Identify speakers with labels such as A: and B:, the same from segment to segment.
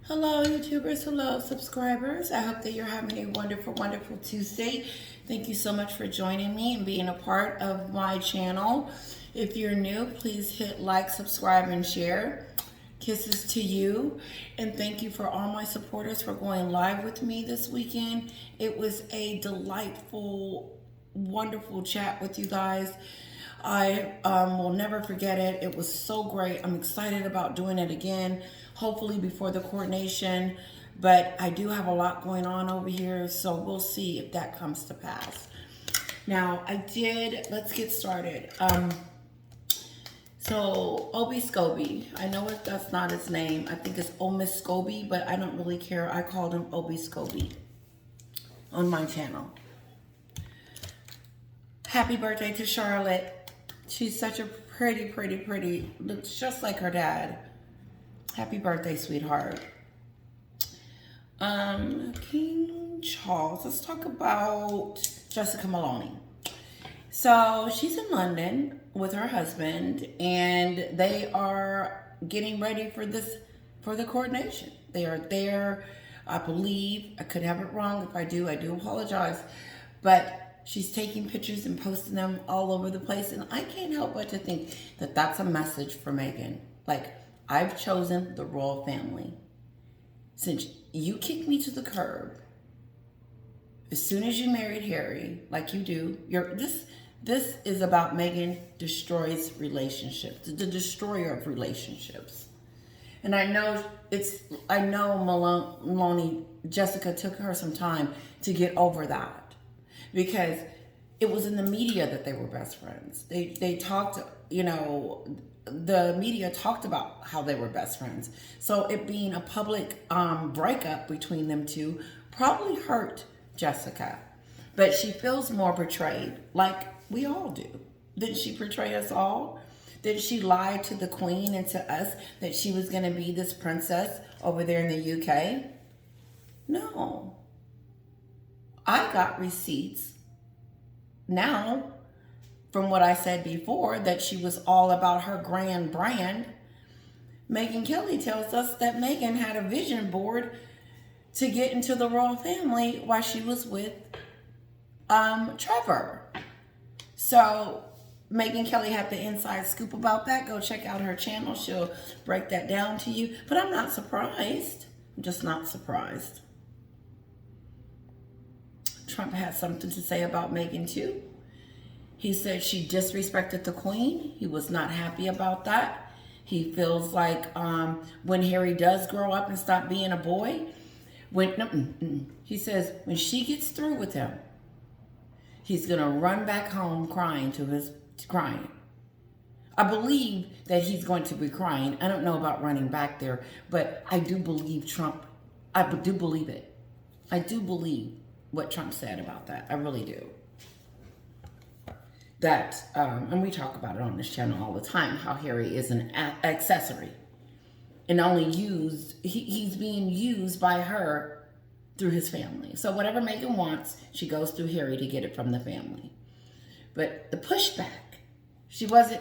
A: Hello, YouTubers. Hello, subscribers. I hope that you're having a wonderful, wonderful Tuesday. Thank you so much for joining me and being a part of my channel. If you're new, please hit like, subscribe, and share. Kisses to you. And thank you for all my supporters for going live with me this weekend. It was a delightful, wonderful chat with you guys. I will never forget it. It was so great. I'm excited about doing it again, hopefully before the coronation. But I do have a lot going on over here, so we'll see if that comes to pass. Now, let's get started. So, Scobie, I know that's not his name. I think it's Scobie, but I don't really care. I called him Scobie on my channel. Happy birthday to Charlotte. She's such a pretty, looks just like her dad. Happy birthday, sweetheart. King Charles, let's talk about Jessica Maloney. So she's in London with her husband, and they are getting ready for the coronation. They are there, I believe. I could have it wrong. If I do apologize. But she's taking pictures and posting them all over the place. And I can't help but to think that that's a message for Meghan. Like, I've chosen the royal family. Since you kicked me to the curb, as soon as you married Harry, like you do, this is about Meghan destroys relationships, the destroyer of relationships. And I know Maloney, Jessica took her some time to get over that. Because it was in the media that they were best friends. They talked, the media talked about how they were best friends. So it being a public breakup between them two probably hurt Jessica. But she feels more betrayed, like we all do. Didn't she betray us all? Didn't she lie to the Queen and to us that she was going to be this princess over there in the UK? No. I got receipts now from what I said before, that she was all about her grand brand. Megyn Kelly tells us that Meghan had a vision board to get into the royal family while she was with Trevor. So Megyn Kelly had the inside scoop about that. Go check out her channel. She'll break that down to you. But I'm not surprised. I'm just not surprised. Trump had something to say about Meghan too. He said she disrespected the Queen. He was not happy about that. He feels like when Harry does grow up and stop being a boy, he says when she gets through with him, he's gonna run back home crying. I believe that he's going to be crying. I don't know about running back there, but I do believe Trump. I do believe it. I do believe what Trump said about that. I really do. That, and we talk about it on this channel all the time, how Harry is an accessory and only used, he's being used by her through his family. So whatever Meghan wants, she goes through Harry to get it from the family. But the pushback, she wasn't,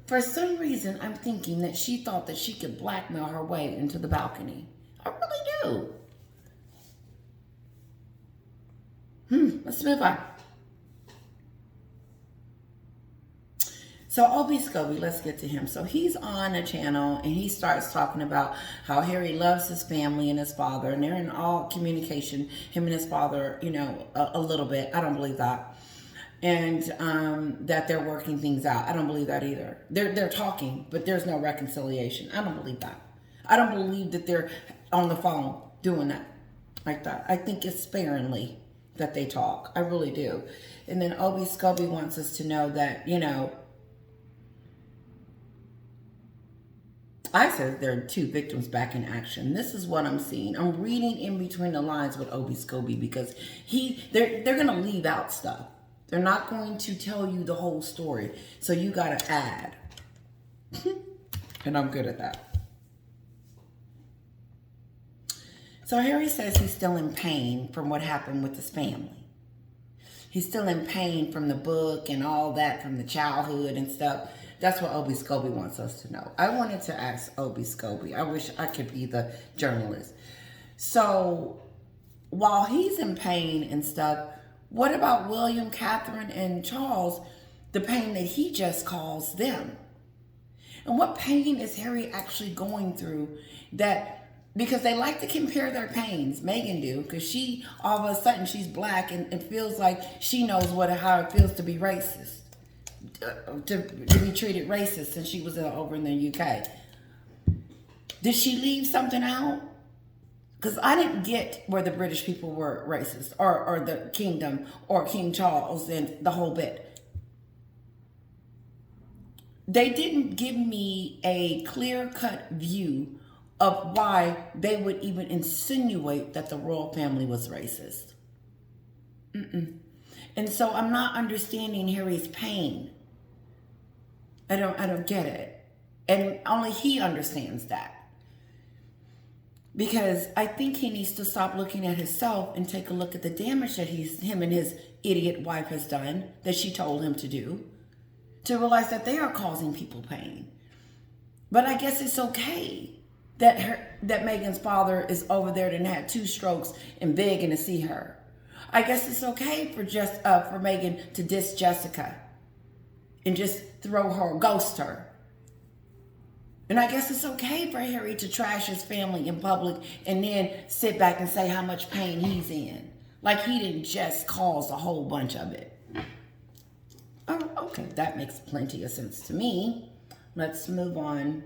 A: For some reason, I'm thinking that she thought that she could blackmail her way into the balcony. I really do. Let's move on. So Scobie, let's get to him. So he's on a channel and he starts talking about how Harry loves his family and his father, and they're in all communication, him and his father, a little bit. I don't believe that. And that they're working things out. I don't believe that either. They're talking, but there's no reconciliation. I don't believe that. I don't believe that they're on the phone doing that like that. I think it's sparingly that they talk. I really do. And then Scobie wants us to know that, I said there are two victims back in action. This is what I'm seeing. I'm reading in between the lines with Scobie because they're going to leave out stuff. They're not going to tell you the whole story. So you got to add. And I'm good at that. So Harry says he's still in pain from what happened with his family. He's still in pain from the book and all that, from the childhood and stuff. That's what Obi Scobie wants us to know. I wanted to ask Obi Scobie. I wish I could be the journalist. So while he's in pain and stuff, what about William, Catherine, and Charles, the pain that he just calls them? And what pain is Harry actually going through that, because they like to compare their pains. Meghan do, because she, all of a sudden, she's black and feels like she knows how it feels to be racist. To be treated racist since she was over in the UK. Did she leave something out? Because I didn't get where the British people were racist, or the kingdom, or King Charles, and the whole bit. They didn't give me a clear-cut view of why they would even insinuate that the royal family was racist. And so I'm not understanding Harry's pain. I don't get it. And only he understands that. Because I think he needs to stop looking at himself and take a look at the damage that him and his idiot wife has done, that she told him to do, to realize that they are causing people pain. But I guess it's okay that Meghan's father is over there and had 2 strokes and begging to see her. I guess it's okay for Meghan to diss Jessica and just ghost her. And I guess it's okay for Harry to trash his family in public and then sit back and say how much pain he's in. Like he didn't just cause a whole bunch of it. Oh, okay, that makes plenty of sense to me. Let's move on.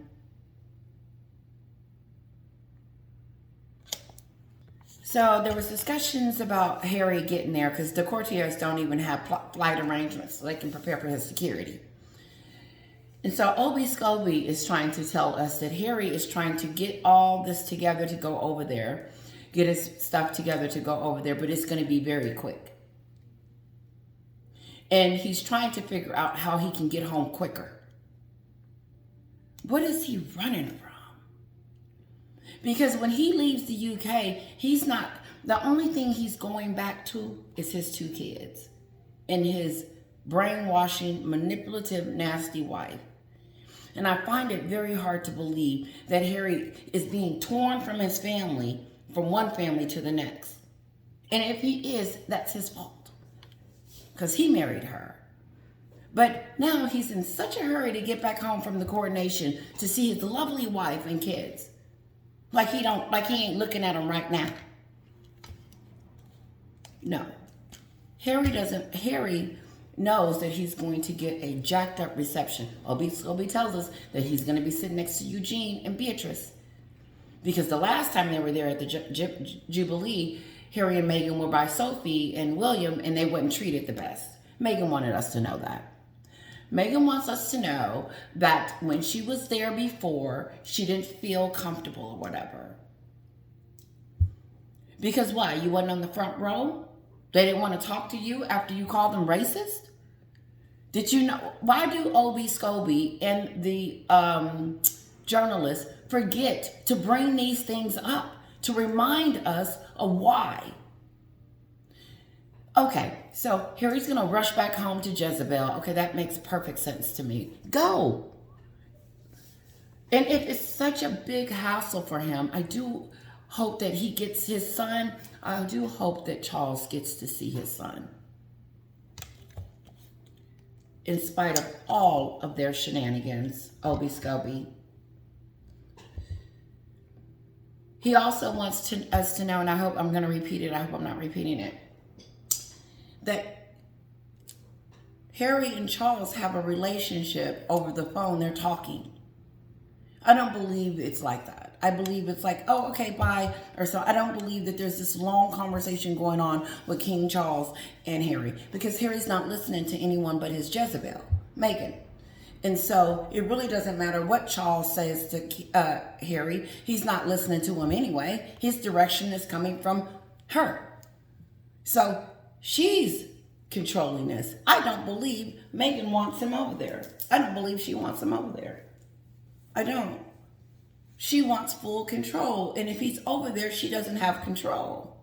A: So there was discussions about Harry getting there because the courtiers don't even have flight arrangements so they can prepare for his security. And so Obi Scobie is trying to tell us that Harry is trying to get all this together to go over there, get his stuff together to go over there, but it's going to be very quick. And he's trying to figure out how he can get home quicker. What is he running from? Because when he leaves the UK, he's not, the only thing he's going back to is his 2 kids and his brainwashing, manipulative, nasty wife. And I find it very hard to believe that Harry is being torn from his family, from one family to the next. And if he is, that's his fault, because he married her. But now he's in such a hurry to get back home from the coronation to see his lovely wife and kids. Like he ain't looking at them right now. No. Harry knows that he's going to get a jacked up reception. Obi tells us that he's going to be sitting next to Eugene and Beatrice. Because the last time they were there at the Jubilee, Harry and Meghan were by Sophie and William, and they weren't treated the best. Meghan wanted us to know that. Meghan wants us to know that when she was there before, she didn't feel comfortable or whatever. Because why? You wasn't on the front row? They didn't want to talk to you after you called them racist? Did you know? Why do Obi Scobie and the journalists forget to bring these things up, to remind us of why? Okay, so Harry's going to rush back home to Jezebel. Okay, that makes perfect sense to me. Go. And if it's such a big hassle for him, I do hope that he gets his son. I do hope that Charles gets to see his son. In spite of all of their shenanigans, Obi Scobie. He also wants us to know, and I hope I'm going to repeat it. I hope I'm not repeating it. That Harry and Charles have a relationship over the phone. They're talking. I don't believe it's like that. I believe it's like, oh, okay, bye. Or so. I don't believe that there's this long conversation going on with King Charles and Harry. Because Harry's not listening to anyone but his Jezebel, Meghan. And so it really doesn't matter what Charles says to Harry. He's not listening to him anyway. His direction is coming from her. So she's controlling this. I don't believe Meghan wants him over there. I don't believe she wants him over there. I don't. She wants full control. And if he's over there, she doesn't have control.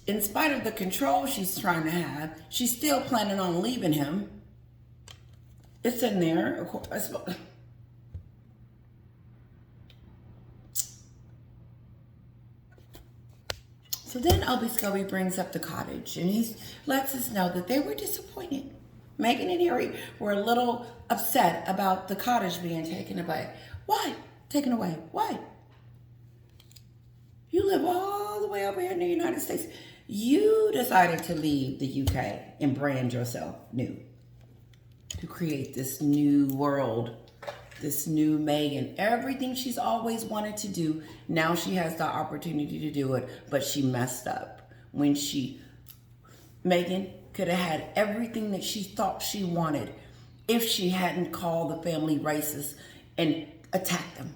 A: in spite of the control she's trying to have, she's still planning on leaving him. It's in there, of course. So then Scobie brings up the cottage, and he lets us know that they were disappointed. Meghan and Harry were a little upset about the cottage being taken away. Why? Taken away? Why? You live all the way over here in the United States. You decided to leave the UK and brand yourself new, to create this new world, this new Meghan. Everything she's always wanted to do, now she has the opportunity to do it, but she messed up. Meghan could have had everything that she thought she wanted if she hadn't called the family racist and attacked them.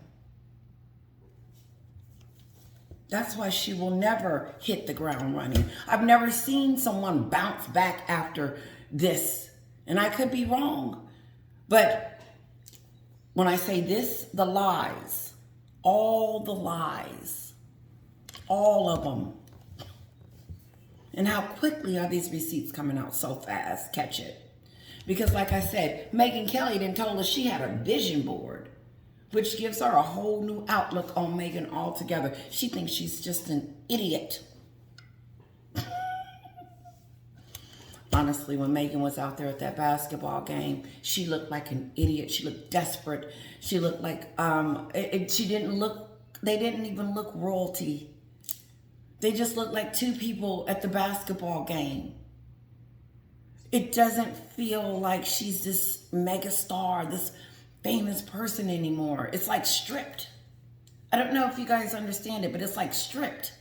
A: That's why she will never hit the ground running. I've never seen someone bounce back after this, and I could be wrong, but when I say this, the lies, all the lies, all of them. And how quickly are these receipts coming out so fast? Catch it. Because like I said, Meghan Kelly then told us she had a vision board, which gives her a whole new outlook on Meghan altogether. She thinks she's just an idiot. Honestly, when Meghan was out there at that basketball game, she looked like an idiot. She looked desperate. She looked like, they didn't even look royalty. They just looked like two people at the basketball game. It doesn't feel like she's this mega star, this famous person anymore. It's like stripped. I don't know if you guys understand it, but it's like stripped.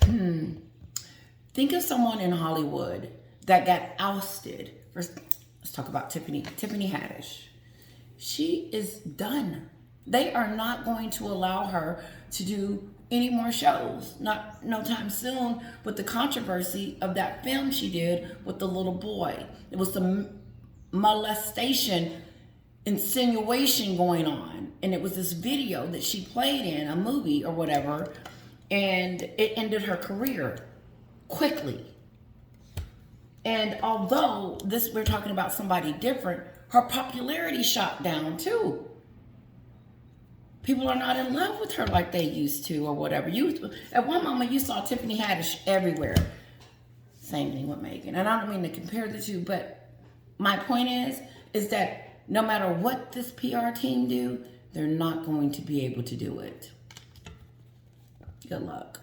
A: Think of someone in Hollywood that got ousted. First, let's talk about Tiffany Haddish. She is done. They are not going to allow her to do any more shows. No time soon, with the controversy of that film she did with the little boy. It was the molestation insinuation going on. And it was this video that she played in, a movie or whatever, and it ended her career quickly. And although we're talking about somebody different, her popularity shot down too. People are not in love with her like they used to or whatever. At one moment you saw Tiffany Haddish everywhere. Same thing with Meghan. And I don't mean to compare the two, but my point is that no matter what this PR team do, they're not going to be able to do it. Good luck.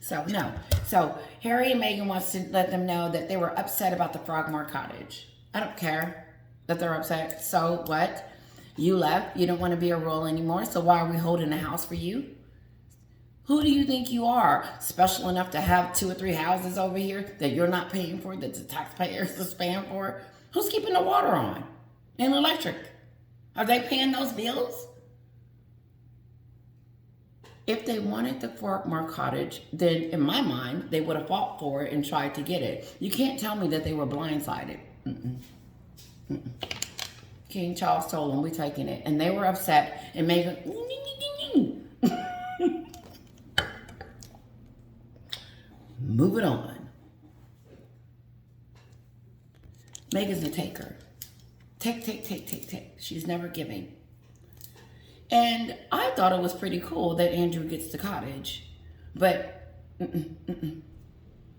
A: So Harry and Meghan wants to let them know that they were upset about the Frogmore Cottage. I don't care that they're upset. So what? You left. You don't want to be a royal anymore. So why are we holding a house for you? Who do you think you are? Special enough to have 2 or 3 houses over here that you're not paying for, that the taxpayers is paying for? Who's keeping the water on and electric? Are they paying those bills? If they wanted the Frogmore Cottage, then in my mind, they would have fought for it and tried to get it. You can't tell me that they were blindsided. King Charles told them, we're taking it. And they were upset and made it. Moving on. Meghan's a taker. Take. She's never giving. And I thought it was pretty cool that Andrew gets the cottage. But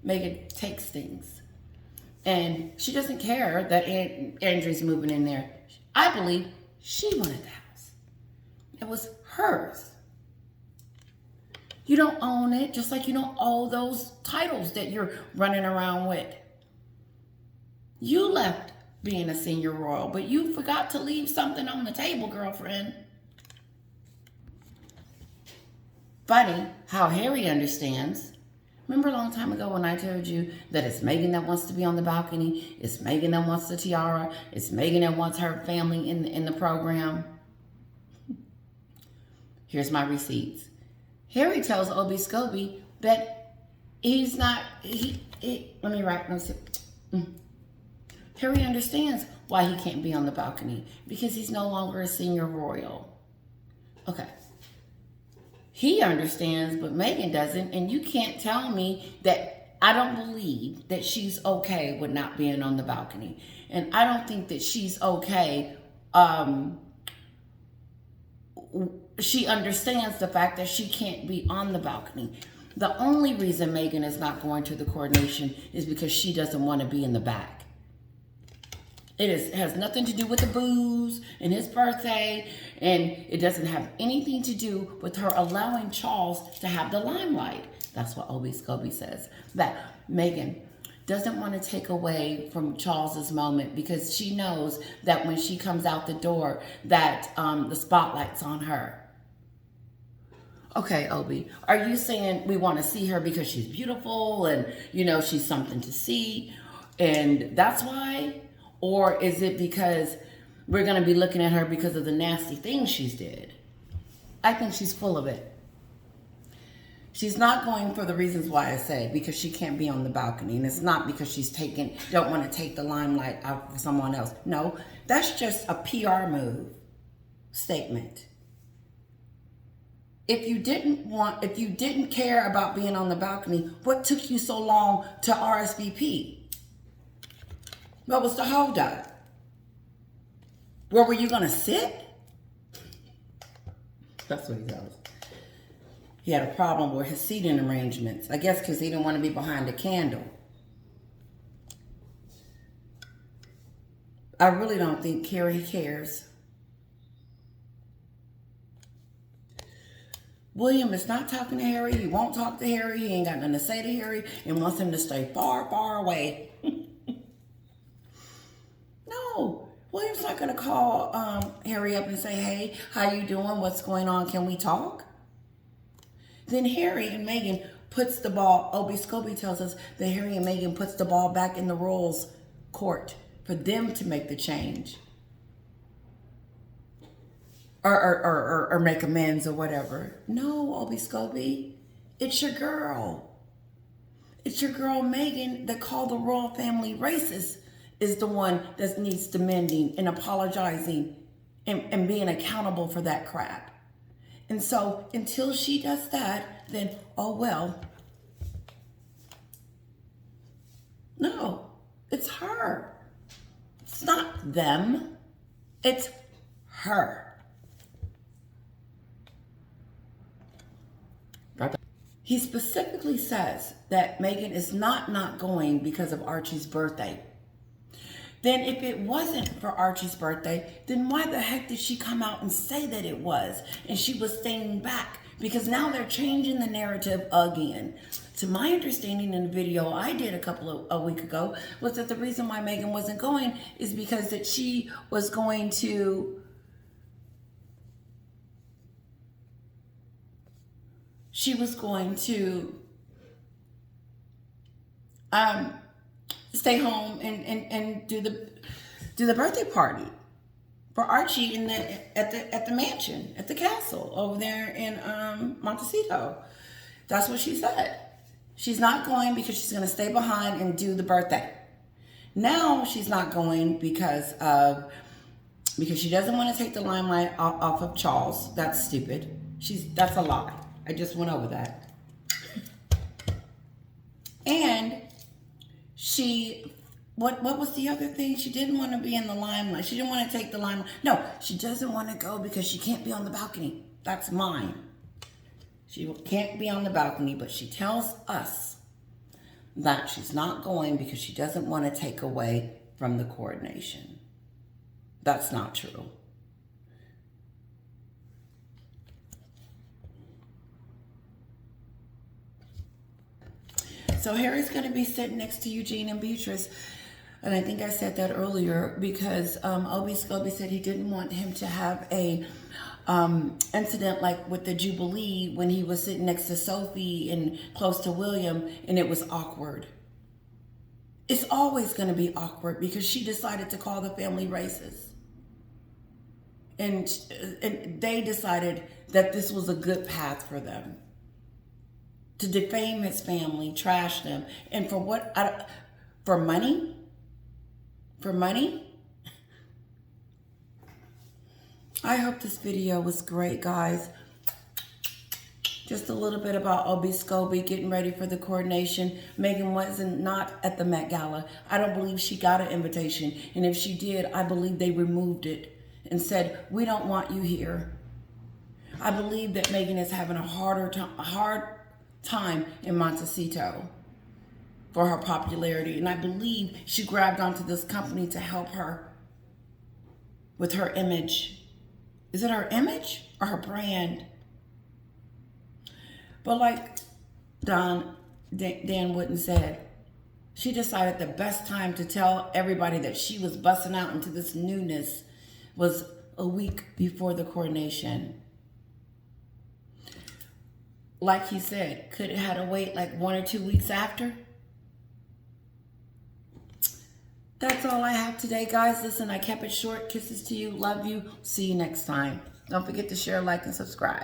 A: Meghan takes things. And she doesn't care that Andrew's moving in there. I believe she wanted the house. It was hers. You don't own it, just like you don't own those titles that you're running around with. You left being a senior royal, but you forgot to leave something on the table, girlfriend. Funny how Harry understands. Remember a long time ago when I told you that it's Meghan that wants to be on the balcony, it's Meghan that wants the tiara, it's Meghan that wants her family in the program? Here's my receipts. Harry tells Scobie that he's not, let me see. Harry understands why he can't be on the balcony, because he's no longer a senior royal. Okay. He understands, but Meghan doesn't. And you can't tell me that I don't believe that she's okay with not being on the balcony. And I don't think that she's okay. She understands the fact that she can't be on the balcony. The only reason Meghan is not going to the coronation is because she doesn't want to be in the back. It has nothing to do with the booze and his birthday, and it doesn't have anything to do with her allowing Charles to have the limelight. That's what Scobie says. That Meghan doesn't want to take away from Charles's moment because she knows that when she comes out the door, that the spotlight's on her. Okay, Obi, are you saying we want to see her because she's beautiful and, you know, she's something to see and that's why? Or is it because we're going to be looking at her because of the nasty things she's did? I think she's full of it. She's not going for the reasons why I say, because she can't be on the balcony. And it's not because she's don't want to take the limelight out for someone else. No, that's just a PR statement. If you didn't care about being on the balcony, what took you so long to RSVP? What was the holdup? Where were you gonna sit? That's what he does. He had a problem with his seating arrangements. I guess because he didn't want to be behind a candle. I really don't think Carrie cares. William is not talking to Harry. He won't talk to Harry. He ain't got nothing to say to Harry and wants him to stay far, far away. No, William's not going to call Harry up and say, hey, how you doing? What's going on? Can we talk? Then Harry and Meghan puts the ball, Scobie tells us that Harry and Meghan puts the ball back in the royals' court for them to make the change. Or make amends or whatever. No, Scobie, it's your girl. It's your girl Meghan that called the royal family racist is the one that needs demanding and apologizing and being accountable for that crap. And so until she does that, then, oh well. No, it's her. It's not them. It's her. He specifically says that Meghan is not going because of Archie's birthday. Then if it wasn't for Archie's birthday, then why the heck did she come out and say that it was? And she was staying back because now they're changing the narrative again. To my understanding in the video I did a week ago was that the reason why Meghan wasn't going is because that she was going to stay home and do the birthday party for Archie at the mansion, at the castle over there in Montecito. That's what she said. She's not going because she's going to stay behind and do the birthday. Now she's not going because she doesn't want to take the limelight off of Charles. That's stupid. That's a lie. I just went over that. And what was the other thing? She didn't want to be in the limelight. She didn't want to take the limelight. No, she doesn't want to go because she can't be on the balcony. That's mine. She can't be on the balcony, but she tells us that she's not going because she doesn't want to take away from the coronation. That's not true. So Harry's going to be sitting next to Eugene and Beatrice. And I think I said that earlier because Scobie said he didn't want him to have a incident like with the Jubilee when he was sitting next to Sophie and close to William and it was awkward. It's always going to be awkward because she decided to call the family racist. And they decided that this was a good path for them. To defame his family, trash them. And for what? For money? For money? I hope this video was great, guys. Just a little bit about Obi Scobie getting ready for the coronation. Meghan wasn't not at the Met Gala. I don't believe she got an invitation. And if she did, I believe they removed it and said, we don't want you here. I believe that Meghan is having a hard time in Montecito for her popularity. And I believe she grabbed onto this company to help her with her image. Is it her image or her brand? But like Dan Wootton said, she decided the best time to tell everybody that she was busting out into this newness was a week before the coronation. Like he said, could it have to wait like 1 or 2 weeks after? That's all I have today, guys. Listen, I kept it short. Kisses to you. Love you. See you next time. Don't forget to share, like, and subscribe.